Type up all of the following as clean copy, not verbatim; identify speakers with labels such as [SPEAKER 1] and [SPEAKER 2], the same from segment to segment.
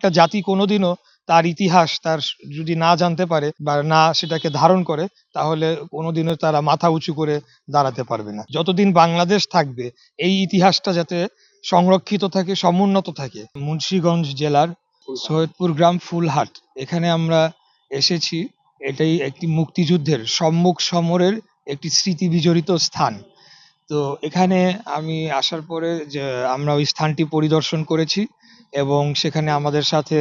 [SPEAKER 1] একটা জাতি কোনোদিনও তার ইতিহাস যদি না জানতে পারে বা না সেটাকে ধারণ করে, তাহলে কোনোদিনও তারা মাথা উঁচু করে দাঁড়াতে পারবে না। যতদিন বাংলাদেশ থাকবে এই ইতিহাসটা যাতে সংরক্ষিত থাকে, সমুন্নত থাকে। মুন্সিগঞ্জ জেলার সৈয়দপুর গ্রাম ফুলহাট, এখানে আমরা এসেছি। এটাই একটি মুক্তিযুদ্ধের সম্মুখ সমরের একটি স্মৃতি বিজড়িত স্থান। তো এখানে আমি আসার পরে যে আমরা ওই স্থানটি পরিদর্শন করেছি এবং সেখানে আমাদের সাথে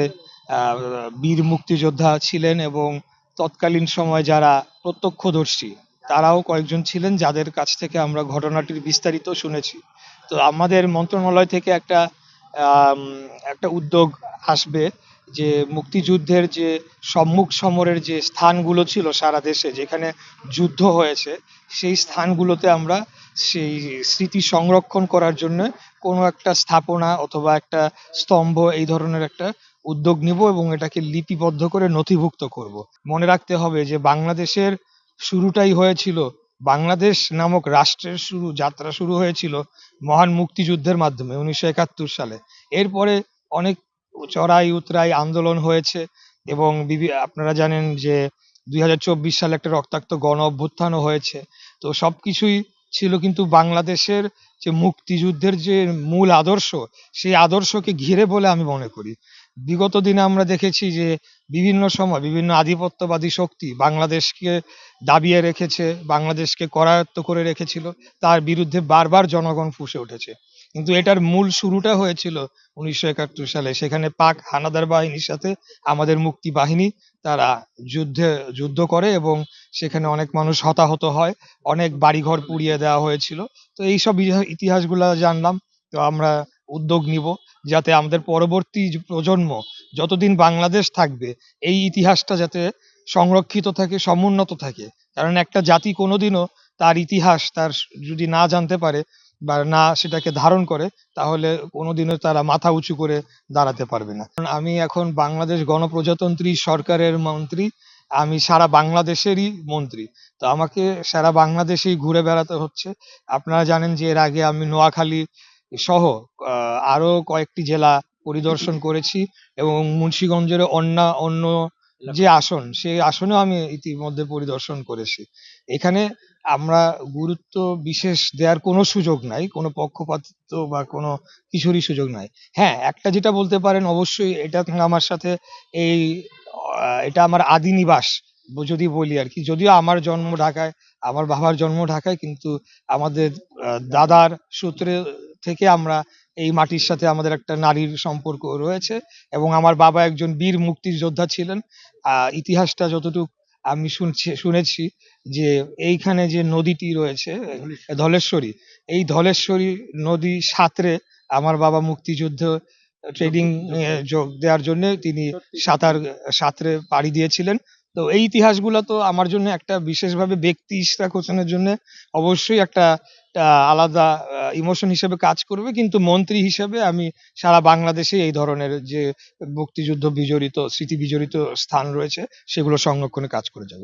[SPEAKER 1] আহ, বীর মুক্তিযোদ্ধা ছিলেন এবং তৎকালীন সময় যারা প্রত্যক্ষদর্শী তারাও কয়েকজন ছিলেন, যাদের কাছ থেকে আমরা ঘটনাটির বিস্তারিত শুনেছি। তো আমাদের মন্ত্রণালয় থেকে আম, একটা উদ্যোগ আসবে যে মুক্তিযুদ্ধের যে সম্মুখ সমরের যে স্থানগুলো ছিল সারা দেশে যেখানে যুদ্ধ হয়েছে, সেই স্থানগুলোতে আমরা সেই স্মৃতি সংরক্ষণ করার জন্য কোনো একটা স্থাপনা অথবা একটা স্তম্ভ এই ধরনের একটা উদ্যোগ নিব এবং এটাকে লিপিবদ্ধ করে নথিভুক্ত করব। মনে রাখতে হবে যে বাংলাদেশের শুরুটাই হয়েছিল, বাংলাদেশ নামক রাষ্ট্রের যাত্রা শুরু হয়েছিল মহান মুক্তিযুদ্ধের মাধ্যমে 1971 সালে। এরপরে অনেক চড়াই উতরাই আন্দোলন হয়েছে এবং আপনারা জানেন যে 2024 সালে একটা রক্তাক্ত গণ অভ্যুত্থানও হয়েছে। তো সবকিছুই ছিল কিন্তু বাংলাদেশের যে মুক্তিযুদ্ধের যে মূল আদর্শ, সেই আদর্শকে ঘিরে বলে আমি মনে করি। বিগত দিনে আমরা দেখেছি যে বিভিন্ন সময় বিভিন্ন আধিপত্যবাদী শক্তি বাংলাদেশকে দাবিয়ে রেখেছে, বাংলাদেশকে করায়ত্ত করে রেখেছিল, তার বিরুদ্ধে বারবার জনগণ ফুঁসে উঠেছে। কিন্তু এটার মূল শুরুটা হয়েছিল 1971 সালে। সেখানে পাক হানাদার বাহিনীর সাথে আমাদের মুক্তি বাহিনী তারা যুদ্ধ করে এবং সেখানে অনেক মানুষ হতাহত হয়, অনেক বাড়িঘর পুড়িয়ে দেওয়া হয়েছিল। তো এইসব ইতিহাসগুলো জানলাম। তো আমরা উদ্যোগ নিব যাতে আমাদের পরবর্তী যে প্রজন্ম যতদিন বাংলাদেশ থাকবে এই ইতিহাসটা যাতে সংরক্ষিত থাকে, সমুন্নত থাকে। কারণ একটা জাতি কোনোদিনও তার ইতিহাস যদি না জানতে পারে বা না সেটাকে ধারণ করে, তাহলে কোনোদিনও তারা মাথা উঁচু করে দাঁড়াতে পারবে না। কারণ আমি এখন বাংলাদেশ গণপ্রজাতন্ত্রী সরকারের মন্ত্রী, আমি সারা বাংলাদেশেরই মন্ত্রী। তো আমাকে সারা বাংলাদেশেই ঘুরে বেড়াতে হচ্ছে। আপনারা জানেন যে এর আগে আমি নোয়াখালী সহ আরো কয়েকটি জেলা পরিদর্শন করেছি এবং মুন্সিগঞ্জের অন্য যে আসন, সেই আসনেও আমি ইতিমধ্যে পরিদর্শন করেছি। এখানে আমরা গুরুত্ব বিশেষ দেওয়ার কোনো সুযোগ নাই, কোনো পক্ষপাতিত্ব বা কোনো কিছুরই সুযোগ নাই। হ্যাঁ, একটা যেটা বলতে পারেন অবশ্যই, এটা আমার সাথে এই এটা আমার আদি নিবাস যদি বলি আর কি। যদিও আমার জন্ম ঢাকায়, আমার বাবার জন্ম ঢাকায়, কিন্তু আমাদের দাদার সূত্রে থেকে আমরা এই মাটির সাথে আমাদের একটা নারীর সম্পর্ক রয়েছে এবং আমার বাবা একজন বীর মুক্তিযোদ্ধা ছিলেন। ইতিহাসটা যতটুকু আমি শুনেছি যে এইখানে যে নদীটি রয়েছে ধলেশ্বরী, এই ধলেশ্বরী নদী সাঁতরে আমার বাবা মুক্তিযুদ্ধ ট্রেনিং যোগ দেওয়ার জন্য তিনি সাঁতরে পাড়ি দিয়েছিলেন। তো এই ইতিহাসগুলো তো আমার জন্য একটা বিশেষভাবে ব্যক্তি ইশরাক হোসেনের জন্য অবশ্যই একটা আলাদা ইমোশন হিসেবে কাজ করবে, কিন্তু মন্ত্রী হিসেবে আমি সারা বাংলাদেশে এই ধরনের যে মুক্তিযুদ্ধ বিজড়িত স্মৃতি বিজড়িত স্থান রয়েছে সেগুলো সংরক্ষণে কাজ করে যাব।